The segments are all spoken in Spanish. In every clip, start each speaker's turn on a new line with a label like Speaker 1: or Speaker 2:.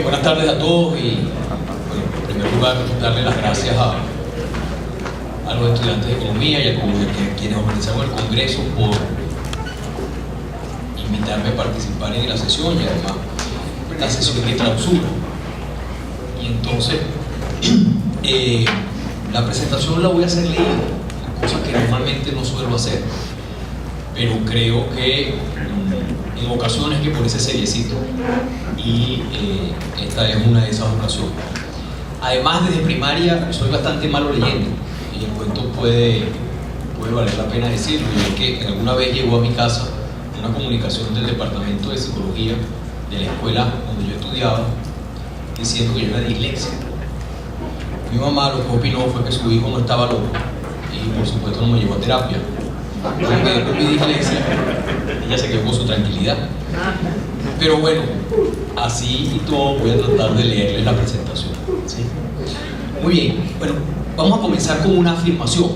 Speaker 1: Buenas tardes a todos y, bueno, en primer lugar, darle las gracias a los estudiantes de Economía y a quienes organizaron el Congreso por invitarme a participar en la sesión y además la sesión de clausura. Y entonces, la presentación la voy a hacer leída, cosa que normalmente no suelo hacer, pero creo que en ocasiones que por ese seriecito, y esta es una de esas ocasiones. Además, desde primaria soy bastante malo leyendo y el cuento puede valer la pena decirlo, y es que alguna vez llegó a mi casa una comunicación del departamento de psicología de la escuela donde yo estudiaba diciendo que yo era dislexia. Mi mamá lo que opinó fue que su hijo no estaba loco y por supuesto no me llevó a terapia. Yo me quedé con mi dislexia, ella se quedó con su tranquilidad. Pero bueno, así y todo voy a tratar de leerles la presentación, ¿sí? Muy bien, bueno, vamos a comenzar con una afirmación,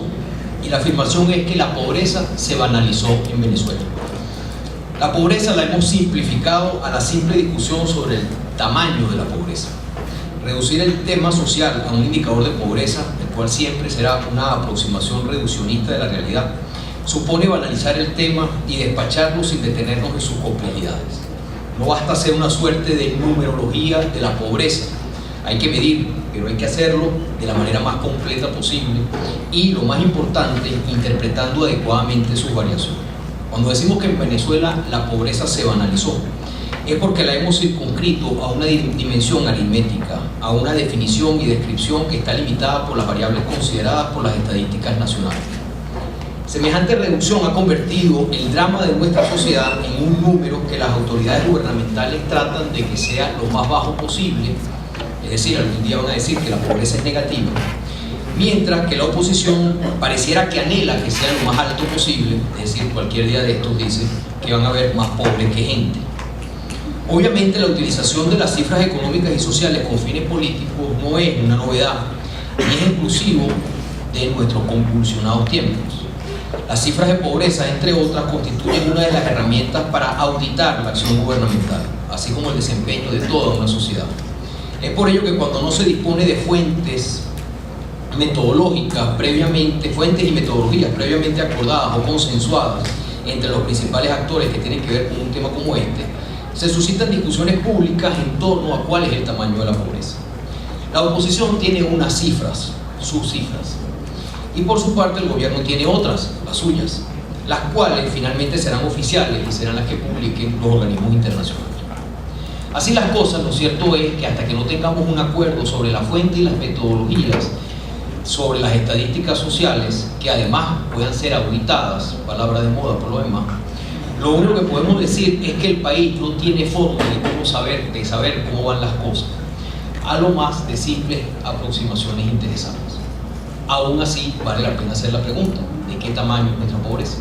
Speaker 1: y la afirmación es que la pobreza se banalizó en Venezuela. La pobreza la hemos simplificado a la simple discusión sobre el tamaño de la pobreza. Reducir el tema social a un indicador de pobreza, el cual siempre será una aproximación reduccionista de la realidad, supone banalizar el tema y despacharlo sin detenernos en sus complejidades. No basta hacer una suerte de numerología de la pobreza. Hay que medir, pero hay que hacerlo de la manera más completa posible y, lo más importante, interpretando adecuadamente sus variaciones. Cuando decimos que en Venezuela la pobreza se banalizó, es porque la hemos circunscrito a una dimensión aritmética, a una definición y descripción que está limitada por las variables consideradas por las estadísticas nacionales. Semejante reducción ha convertido el drama de nuestra sociedad en un número que las autoridades gubernamentales tratan de que sea lo más bajo posible, es decir, algún día van a decir que la pobreza es negativa, mientras que la oposición pareciera que anhela que sea lo más alto posible, es decir, cualquier día de estos dice que van a haber más pobres que gente. Obviamente la utilización de las cifras económicas y sociales con fines políticos no es una novedad, ni es exclusivo de nuestros convulsionados tiempos. Las cifras de pobreza, entre otras, constituyen una de las herramientas para auditar la acción gubernamental, así como el desempeño de toda una sociedad. Es por ello que cuando no se dispone de fuentes y metodologías previamente acordadas o consensuadas entre los principales actores que tienen que ver con un tema como este, se suscitan discusiones públicas en torno a cuál es el tamaño de la pobreza. La oposición tiene unas cifras, sus cifras, y por su parte el gobierno tiene otras, las suyas, las cuales finalmente serán oficiales y serán las que publiquen los organismos internacionales. Así las cosas, lo cierto es que hasta que no tengamos un acuerdo sobre la fuente y las metodologías, sobre las estadísticas sociales, que además puedan ser auditadas, palabra de moda por lo demás, lo único que podemos decir es que el país no tiene forma de saber cómo van las cosas, a lo más de simples aproximaciones interesadas. Aún así, vale la pena hacer la pregunta: ¿de qué tamaño es nuestra pobreza?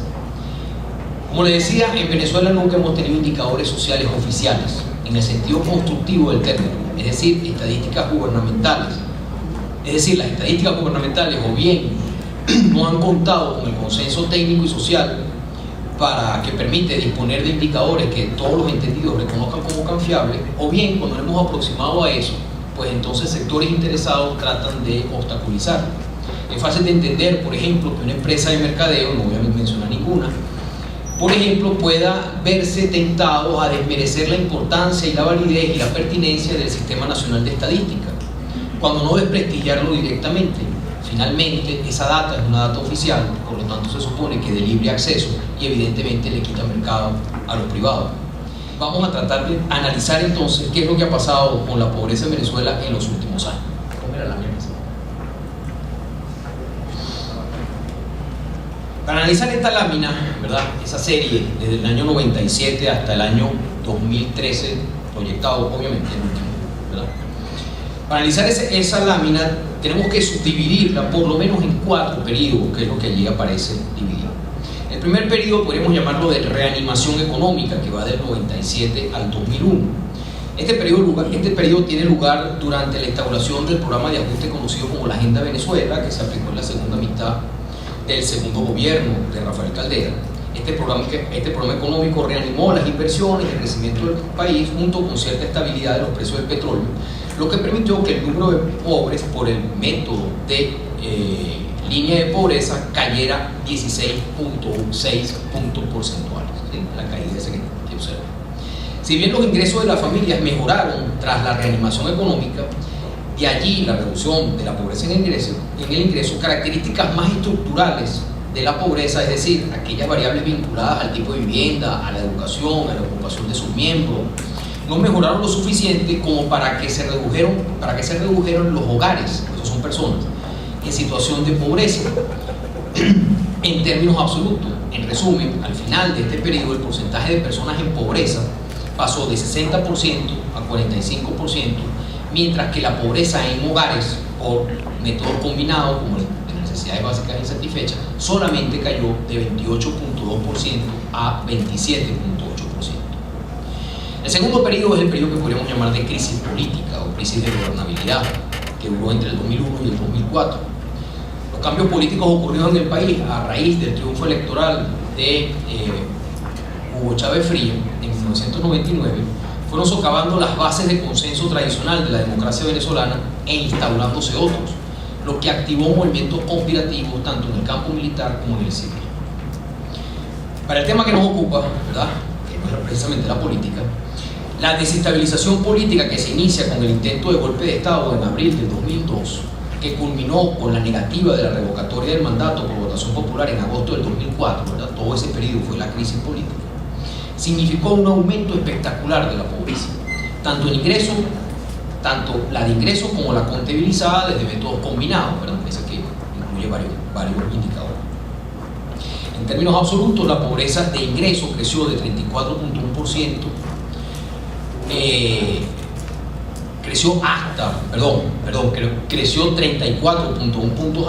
Speaker 1: Como les decía, en Venezuela nunca hemos tenido indicadores sociales oficiales, en el sentido constructivo del término, es decir, estadísticas gubernamentales. Es decir, las estadísticas gubernamentales o bien no han contado con el consenso técnico y social para que permite disponer de indicadores que todos los entendidos reconozcan como confiables, o bien cuando nos hemos aproximado a eso, pues entonces sectores interesados tratan de obstaculizar. Es fácil de entender, por ejemplo, que una empresa de mercadeo, no voy a mencionar ninguna, por ejemplo, pueda verse tentado a desmerecer la importancia y la validez y la pertinencia del Sistema Nacional de Estadística, cuando no desprestigiarlo directamente. Finalmente, esa data es una data oficial, por lo tanto se supone que de libre acceso y evidentemente le quita mercado a los privados. Vamos a tratar de analizar entonces qué es lo que ha pasado con la pobreza en Venezuela en los últimos años. Para analizar esta lámina, ¿verdad?, esa serie desde el año 97 hasta el año 2013, proyectado obviamente el último, ¿verdad? Para analizar esa lámina tenemos que subdividirla por lo menos en 4 periodos, que es lo que allí aparece dividido. El primer periodo podríamos llamarlo de reanimación económica, que va del 97 al 2001. Este periodo tiene lugar durante la instauración del programa de ajuste conocido como la Agenda Venezuela, que se aplicó en la segunda mitad del segundo gobierno de Rafael Caldera, Este programa económico reanimó las inversiones y el crecimiento del país junto con cierta estabilidad de los precios del petróleo, lo que permitió que el número de pobres por el método de línea de pobreza cayera 16.6 puntos porcentuales, ¿sí? La caída esa que observa. Si bien los ingresos de las familias mejoraron tras la reanimación económica, de allí la reducción de la pobreza en el ingreso, características más estructurales de la pobreza, es decir, aquellas variables vinculadas al tipo de vivienda, a la educación, a la ocupación de sus miembros, no mejoraron lo suficiente como para que se redujeran los hogares, pues son personas, en situación de pobreza, en términos absolutos. En resumen, al final de este periodo, el porcentaje de personas en pobreza pasó de 60% a 45%, mientras que la pobreza en hogares por métodos combinados, como de necesidades básicas insatisfechas, solamente cayó de 28.2% a 27.8%. El segundo periodo es el periodo que podríamos llamar de crisis política o crisis de gobernabilidad, que duró entre el 2001 y el 2004. Los cambios políticos ocurrieron en el país a raíz del triunfo electoral de Hugo Chávez Frías en 1999, fueron socavando las bases de consenso tradicional de la democracia venezolana e instaurándose otros, lo que activó movimientos conspirativos tanto en el campo militar como en el civil. Para el tema que nos ocupa, ¿verdad?, que no es precisamente la política, la desestabilización política que se inicia con el intento de golpe de Estado en abril del 2002, que culminó con la negativa de la revocatoria del mandato por votación popular en agosto del 2004, ¿verdad?, todo ese periodo fue la crisis política, significó un aumento espectacular de la pobreza, tanto la de ingresos como la contabilizada desde métodos combinados, ¿verdad?, esa que incluye varios indicadores. En términos absolutos, la pobreza de ingresos creció de 34.1%, creció 34.1 puntos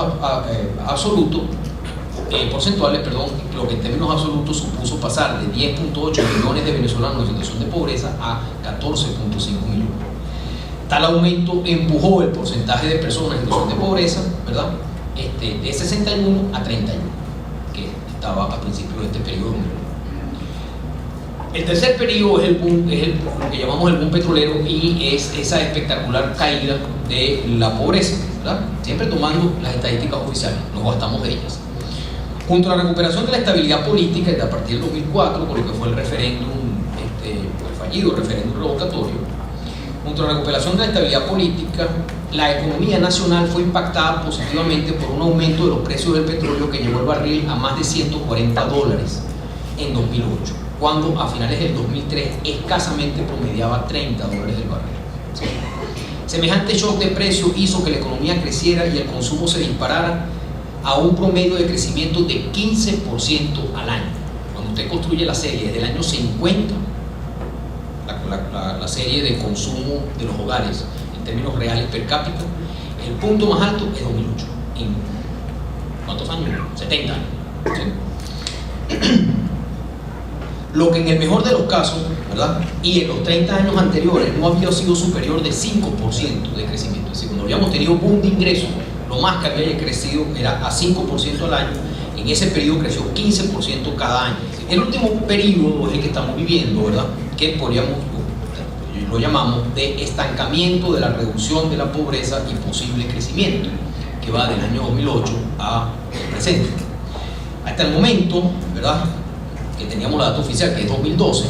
Speaker 1: absolutos, porcentuales, lo que en términos absolutos supuso pasar de 10.8 millones de venezolanos en situación de pobreza a 14.5 millones. Tal aumento empujó el porcentaje de personas en situación de pobreza, ¿verdad?, de 61 a 31, que estaba a principios de este periodo. El tercer periodo es lo que llamamos el boom petrolero y es esa espectacular caída de la pobreza, ¿verdad?, siempre tomando las estadísticas oficiales, no gastamos de ellas. Junto a la recuperación de la estabilidad política a partir del 2004, por lo que fue el referéndum, el fallido referéndum revocatorio, junto a la recuperación de la estabilidad política, la economía nacional fue impactada positivamente por un aumento de los precios del petróleo que llevó el barril a más de $140 en 2008, cuando a finales del 2003 escasamente promediaba $30 el barril. ¿Sí? Semejante shock de precios hizo que la economía creciera y el consumo se disparara a un promedio de crecimiento de 15% al año. Cuando usted construye la serie desde el año 50, la serie de consumo de los hogares en términos reales per cápita, el punto más alto es 2008. ¿En cuántos años? 70 años. ¿Sí? Lo que en el mejor de los casos, ¿verdad?, y en los 30 años anteriores no había sido superior de 5% de crecimiento. Es decir, cuando habíamos tenido boom de ingresos, lo más que había crecido era a 5% al año. En ese periodo creció 15% cada año. El último periodo es el que estamos viviendo, ¿verdad?, que lo llamamos de estancamiento de la reducción de la pobreza y posible crecimiento, que va del año 2008 a el presente. Hasta el momento, ¿verdad?, que teníamos la data oficial, que es 2012,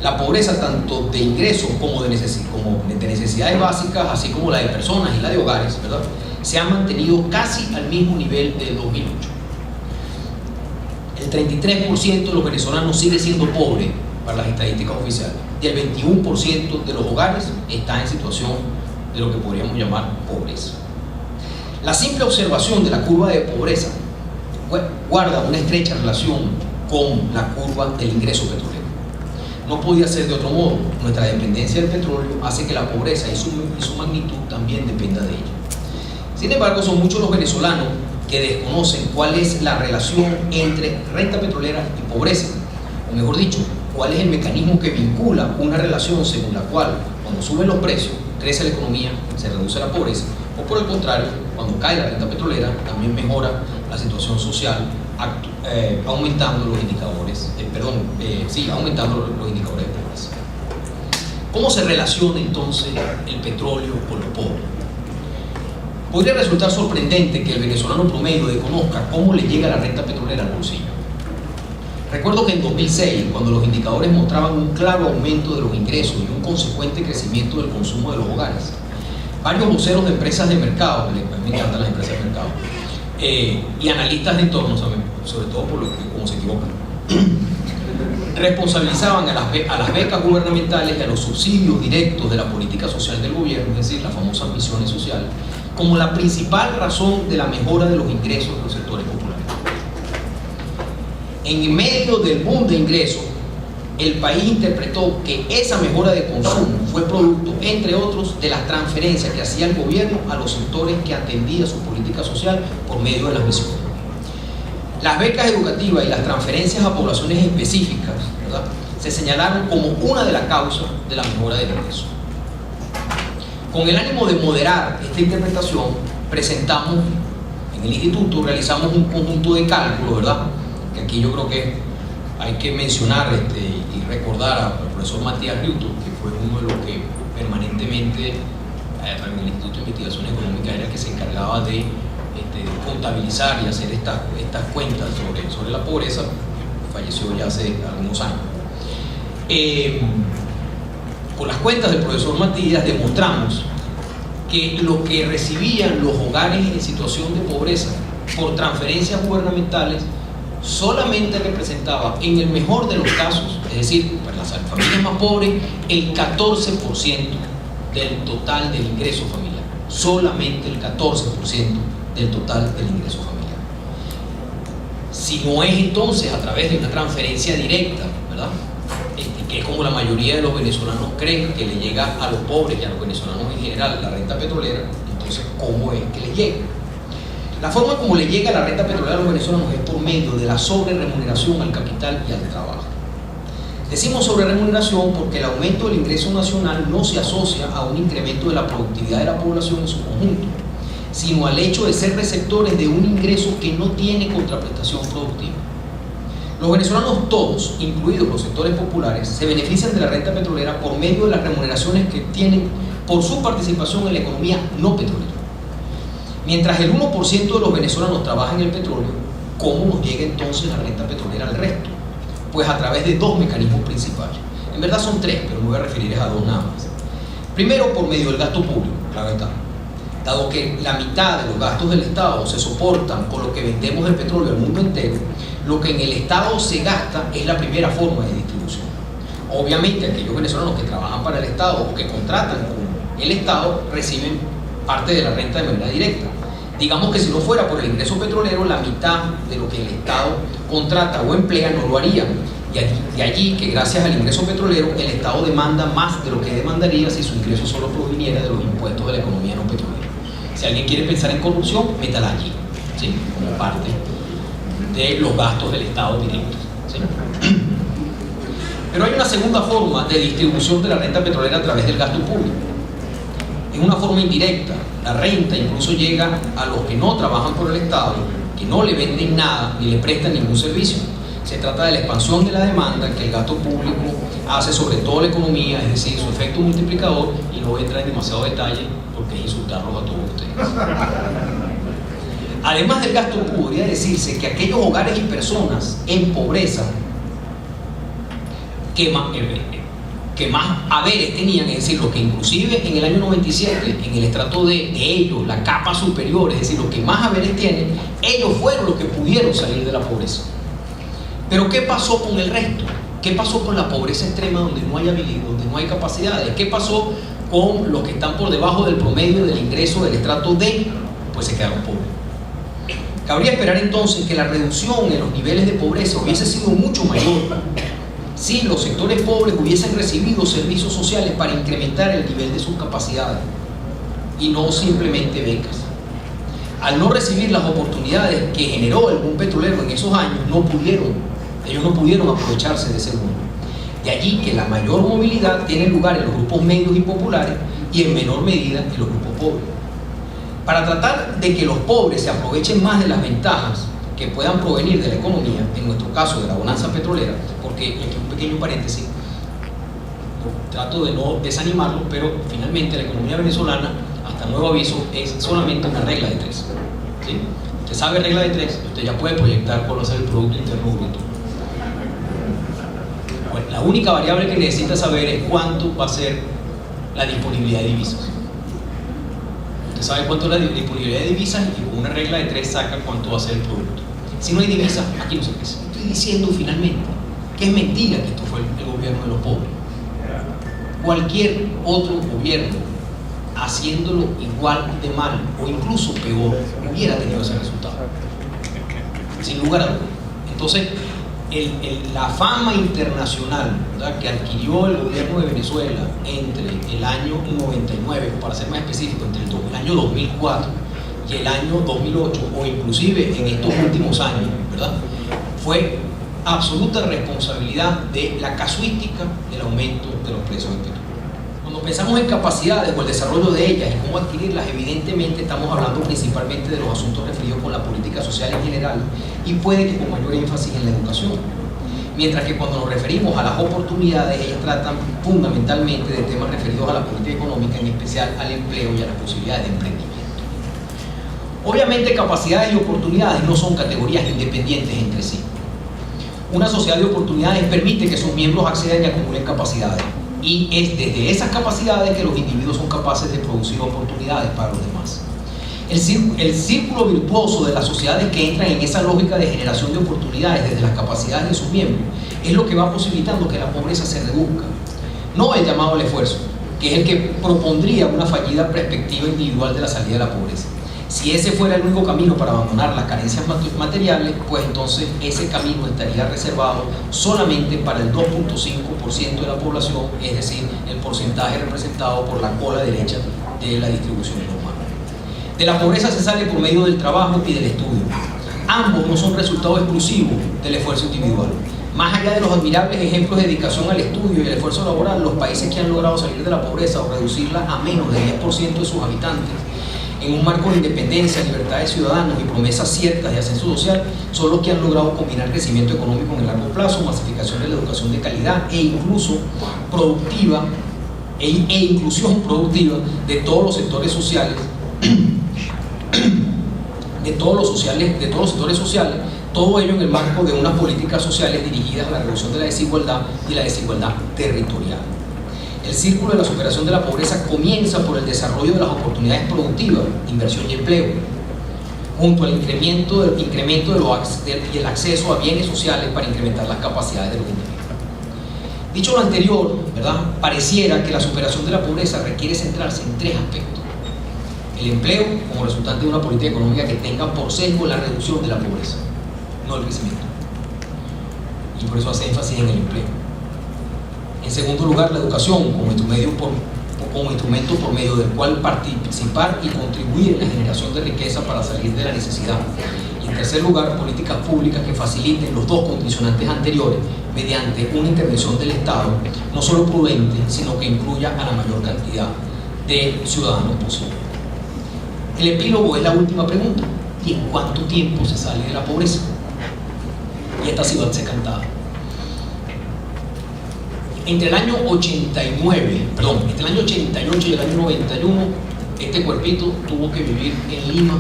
Speaker 1: la pobreza tanto de ingresos como de necesidades básicas, así como la de personas y la de hogares, ¿verdad?, se ha mantenido casi al mismo nivel del 2008. El 33% de los venezolanos sigue siendo pobre para las estadísticas oficiales y el 21% de los hogares está en situación de lo que podríamos llamar pobreza. La simple observación de la curva de pobreza guarda una estrecha relación con la curva del ingreso petrolero. No podía ser de otro modo. Nuestra dependencia del petróleo hace que la pobreza y su magnitud también dependa de ella. Sin embargo, son muchos los venezolanos que desconocen cuál es la relación entre renta petrolera y pobreza, o mejor dicho, cuál es el mecanismo que vincula una relación según la cual cuando suben los precios crece la economía, se reduce la pobreza, o por el contrario, cuando cae la renta petrolera también mejora la situación social aumentando los indicadores, aumentando los indicadores de pobreza. ¿Cómo se relaciona entonces el petróleo con los pobres? Podría resultar sorprendente que el venezolano promedio desconozca cómo le llega la renta petrolera al bolsillo. Recuerdo que en 2006, cuando los indicadores mostraban un claro aumento de los ingresos y un consecuente crecimiento del consumo de los hogares, varios voceros de empresas de mercado, me encantan las empresas de mercado, y analistas de entorno, sobre todo por lo que, como se equivocan, responsabilizaban a las becas gubernamentales y a los subsidios directos de la política social del gobierno, es decir, las famosas misiones sociales, como la principal razón de la mejora de los ingresos de los sectores populares. En medio del boom de ingresos, el país interpretó que esa mejora de consumo fue producto, entre otros, de las transferencias que hacía el gobierno a los sectores que atendía su política social por medio de las misiones. Las becas educativas y las transferencias a poblaciones específicas, ¿verdad?, se señalaron como una de las causas de la mejora del ingreso. Con el ánimo de moderar esta interpretación, presentamos en el instituto, realizamos un conjunto de cálculos, ¿verdad?, que aquí yo creo que hay que mencionar y recordar al profesor Matías Riuto, que fue uno de los que permanentemente en el Instituto de Investigaciones Económicas era el que se encargaba de contabilizar y hacer estas cuentas sobre la pobreza. Falleció ya hace algunos años. Con las cuentas del profesor Matías demostramos que lo que recibían los hogares en situación de pobreza por transferencias gubernamentales solamente representaba, en el mejor de los casos, es decir, para las familias más pobres, el 14% del total del ingreso familiar. Solamente el 14% del total del ingreso familiar. Si no es entonces a través de una transferencia directa, ¿verdad?, que es como la mayoría de los venezolanos creen que le llega a los pobres y a los venezolanos en general la renta petrolera, entonces ¿cómo es que les llega? La forma como le llega la renta petrolera a los venezolanos es por medio de la sobreremuneración al capital y al trabajo. Decimos sobreremuneración porque el aumento del ingreso nacional no se asocia a un incremento de la productividad de la población en su conjunto, sino al hecho de ser receptores de un ingreso que no tiene contraprestación productiva. Los venezolanos todos, incluidos los sectores populares, se benefician de la renta petrolera por medio de las remuneraciones que tienen por su participación en la economía no petrolera. Mientras el 1% de los venezolanos trabaja en el petróleo, ¿cómo nos llega entonces la renta petrolera al resto? Pues a través de dos mecanismos principales. En verdad son tres, pero me voy a referir a dos nada más. Primero, por medio del gasto público, claro está. Dado que la mitad de los gastos del Estado se soportan con lo que vendemos del petróleo al mundo entero, lo que en el Estado se gasta es la primera forma de distribución. Obviamente, aquellos venezolanos que trabajan para el Estado o que contratan con el Estado reciben parte de la renta de manera directa. Digamos que si no fuera por el ingreso petrolero, la mitad de lo que el Estado contrata o emplea no lo haría. Y de allí que gracias al ingreso petrolero, el Estado demanda más de lo que demandaría si su ingreso solo proviniera de los impuestos de la economía no petrolera. Si alguien quiere pensar en corrupción, métala allí, ¿sí?, como parte de los gastos del Estado directos, ¿sí? Pero hay una segunda forma de distribución de la renta petrolera a través del gasto público. Es una forma indirecta. La renta incluso llega a los que no trabajan por el Estado, que no le venden nada ni le prestan ningún servicio. Se trata de la expansión de la demanda que el gasto público hace sobre toda la economía, es decir, su efecto multiplicador, y no voy a entrar en demasiado detalle porque es insultarlos a todos ustedes. Además del gasto, podría decirse que aquellos hogares y personas en pobreza que más haberes tenían, es decir, los que inclusive en el año 97, en el estrato de ellos, la capa superior, es decir, los que más haberes tienen, ellos fueron los que pudieron salir de la pobreza. Pero ¿qué pasó con el resto? ¿Qué pasó con la pobreza extrema donde no hay habilidad, donde no hay capacidades? ¿Qué pasó con los que están por debajo del promedio del ingreso del estrato D? Pues se quedaron pobres. Cabría esperar entonces que la reducción en los niveles de pobreza hubiese sido mucho mayor si los sectores pobres hubiesen recibido servicios sociales para incrementar el nivel de sus capacidades y no simplemente becas. Al no recibir las oportunidades que generó el boom petrolero en esos años, ellos no pudieron aprovecharse de ese boom. De allí que la mayor movilidad tiene lugar en los grupos medios y populares y en menor medida en los grupos pobres. Para tratar de que los pobres se aprovechen más de las ventajas,
Speaker 2: que puedan provenir de la economía, en nuestro caso de la bonanza petrolera, porque, y aquí un pequeño paréntesis, trato de no desanimarlo, pero finalmente la economía venezolana, hasta nuevo aviso, es solamente una regla de tres, ¿sí? Usted sabe regla de tres, usted ya puede proyectar cuál va a ser el Producto Interno Bruto. Bueno, la única variable que necesita saber es cuánto va a ser la disponibilidad de divisas. Usted sabe cuánto es la disponibilidad de divisas y con una regla de tres saca cuánto va a ser el producto. Si no hay divisas, aquí no se crece. Estoy diciendo finalmente que es mentira que esto fue el gobierno de los pobres. Cualquier otro gobierno haciéndolo igual de mal o incluso peor hubiera tenido ese resultado, sin lugar a dudas. Entonces la fama internacional, ¿verdad?, que adquirió el gobierno de Venezuela entre el año 99, para ser más específico, entre el año 2004 y el año 2008, o inclusive en estos últimos años, ¿verdad?, fue absoluta responsabilidad de la casuística del aumento de los precios del petróleo. Cuando pensamos en capacidades o el desarrollo de ellas y cómo adquirirlas, evidentemente estamos hablando principalmente de los asuntos referidos con la política social en general y puede que con mayor énfasis en la educación. Mientras que cuando nos referimos a las oportunidades, ellas tratan fundamentalmente de temas referidos a la política económica, en especial al empleo y a las posibilidades de emprendimiento. Obviamente, capacidades y oportunidades no son categorías independientes entre sí. Una sociedad de oportunidades permite que sus miembros accedan y acumulen capacidades. Y es desde esas capacidades que los individuos son capaces de producir oportunidades para los demás. El círculo virtuoso de las sociedades que entran en esa lógica de generación de oportunidades desde las capacidades de sus miembros es lo que va posibilitando que la pobreza se reduzca. No el llamado al esfuerzo, que es el que propondría una fallida perspectiva individual de la salida de la pobreza. Si ese fuera el único camino para abandonar las carencias materiales, pues entonces ese camino estaría reservado solamente para el 2.5% de la población, es decir, el porcentaje representado por la cola derecha de la distribución normal. De la pobreza se sale por medio del trabajo y del estudio. Ambos no son resultado exclusivo del esfuerzo individual. Más allá de los admirables ejemplos de dedicación al estudio y el esfuerzo laboral, los países que han logrado salir de la pobreza o reducirla a menos del 10% de sus habitantes, en un marco de independencia, libertades ciudadanas y promesas ciertas de ascenso social, son los que han logrado combinar crecimiento económico en el largo plazo, masificación de la educación de calidad e incluso productiva e inclusión productiva de todos los sectores sociales, de todos los sectores sociales, todo ello en el marco de unas políticas sociales dirigidas a la reducción de la desigualdad y la desigualdad territorial. El círculo de la superación de la pobreza comienza por el desarrollo de las oportunidades productivas, inversión y empleo, junto al incremento y el acceso a bienes sociales para incrementar las capacidades de los individuos. Dicho lo anterior, ¿verdad?, pareciera que la superación de la pobreza requiere centrarse en tres aspectos. El empleo, como resultante de una política económica que tenga por sesgo la reducción de la pobreza, no el crecimiento. Y por eso hace énfasis en el empleo. En segundo lugar, la educación como instrumento por medio del cual participar y contribuir en la generación de riqueza para salir de la necesidad. Y en tercer lugar, políticas públicas que faciliten los dos condicionantes anteriores mediante una intervención del Estado, no solo prudente, sino que incluya a la mayor cantidad de ciudadanos posible. El epílogo es la última pregunta: ¿y en cuánto tiempo se sale de la pobreza? Y esta sí va a ser cantada. Entre el año 88 y el año 91, este cuerpito tuvo que vivir en Lima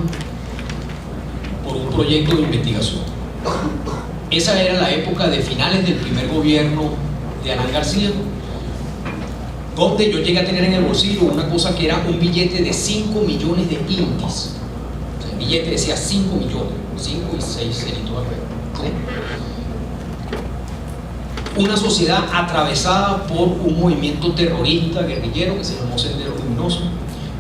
Speaker 2: por un proyecto de investigación. Esa era la época de finales del primer gobierno de Alan García, donde yo llegué a tener en el bolsillo una cosa que era un billete de 5 millones de intis. O sea, el billete decía 5 millones, 5 y 6 ceritos al revés, ¿sí? Una sociedad atravesada por un movimiento terrorista guerrillero que se llamó Sendero Luminoso,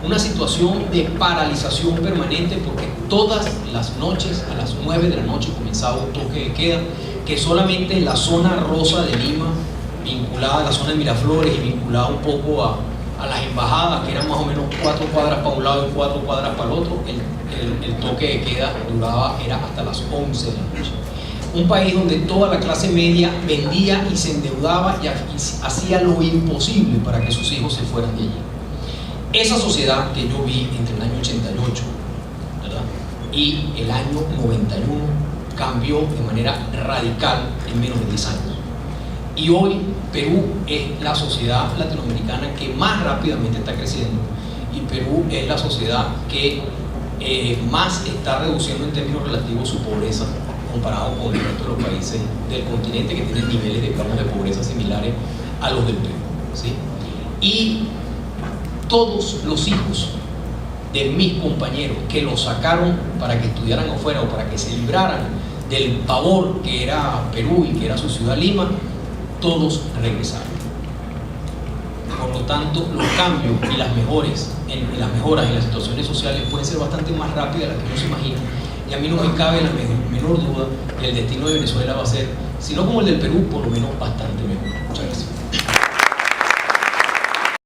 Speaker 2: una situación de paralización permanente porque todas las noches a las 9 de la noche comenzaba un toque de queda que solamente en la zona rosa de Lima, vinculada a la zona de Miraflores y vinculada un poco a las embajadas, que eran más o menos 4 cuadras para un lado y 4 cuadras para el otro, el toque de queda era hasta las 11 de la noche. Un país donde toda la clase media vendía y se endeudaba y hacía lo imposible para que sus hijos se fueran de allí. Esa sociedad que yo vi entre el año 88, ¿verdad?, y el año 91 cambió de manera radical en menos de 10 años. Y hoy Perú es la sociedad latinoamericana que más rápidamente está creciendo, y Perú es la sociedad que más está reduciendo en términos relativos su pobreza comparado con el resto de los países del continente que tienen niveles de pobreza similares a los del Perú, ¿sí? Y todos los hijos de mis compañeros que los sacaron para que estudiaran afuera o para que se libraran del pavor que era Perú y que era su ciudad Lima, todos regresaron. Por lo tanto, los cambios y las mejoras en las situaciones sociales pueden ser bastante más rápidas de las que uno se imagina. Y a mí no me cabe la menor duda que el destino de Venezuela va a ser, si no como el del Perú, por lo menos bastante mejor. Muchas gracias.